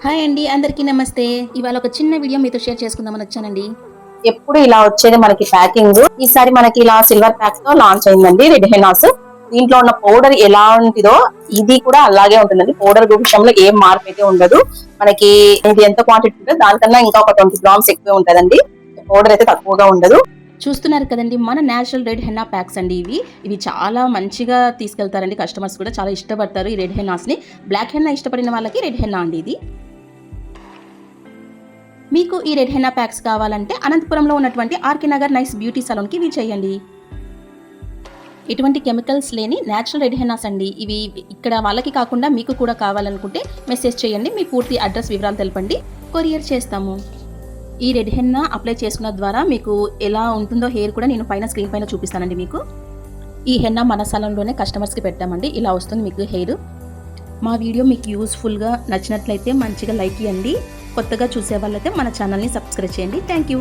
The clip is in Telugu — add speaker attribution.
Speaker 1: హాయ్ అండి, అందరికీ నమస్తే. ఇవాళ ఒక చిన్న వీడియో మీతో షేర్ చేసుకుందామని వచ్చానండి.
Speaker 2: ఎప్పుడు ఇలా వచ్చేది మనకి ప్యాకింగ్. ఈసారి మనకి ఇలా సిల్వర్ ప్యాక్ తో లాంచ్ అయిందండి రెడ్ హెనాస్. దీంట్లో ఉన్న పౌడర్ ఎలాంటిదో ఇది కూడా అలాగే ఉంటుందండి. పౌడర్ విషయంలో ఏం మార్పు అయితే ఉండదు. మనకి ఇది ఎంత క్వాంటిటీ ఉంటుందో దానికన్నా ఇంకా ఒక 20 గ్రామ్స్ ఎక్కువే ఉంటదండి. పౌడర్ అయితే తక్కువగా ఉండదు.
Speaker 1: చూస్తున్నారు కదండి, మన నేచురల్ రెడ్ హెన్నా ప్యాక్స్ అండి. ఇవి చాలా మంచిగా తీసుకెళ్తారండి. కస్టమర్స్ కూడా చాలా ఇష్టపడతారు ఈ రెడ్ హెన్నాస్ని. బ్లాక్ హెన్నా ఇష్టపడిన వాళ్ళకి రెడ్ హెన్నా అండి ఇది. మీకు ఈ రెడ్ హెన్నా ప్యాక్స్ కావాలంటే అనంతపురంలో ఉన్నటువంటి ఆర్కే నగర్ నైస్ బ్యూటీ సలూన్కి చేయండి. ఎటువంటి కెమికల్స్ లేని నేచురల్ రెడ్ హెన్నాస్ అండి ఇవి. ఇక్కడ వాళ్ళకి కాకుండా మీకు కూడా కావాలనుకుంటే మెసేజ్ చేయండి. మీ పూర్తి అడ్రస్ వివరాలు తెలపండి, కొరియర్ చేస్తాము. ఈ రెడ్ హెన్నా అప్లై చేసుకున్న ద్వారా మీకు ఎలా ఉంటుందో హెయిర్ కూడా నేను పైన స్క్రీన్ పైన చూపిస్తానండి మీకు. ఈ హెన్నా మన సలూన్లోనే కస్టమర్స్కి పెట్టామండి. ఇలా వస్తుంది మీకు హెయిర్. మా వీడియో మీకు యూస్ఫుల్గా నచ్చినట్లయితే మంచిగా లైక్ ఇవ్వండి. కొత్తగా చూసే వాళ్ళైతే మన ఛానల్ని సబ్స్క్రైబ్ చేయండి. Thank you.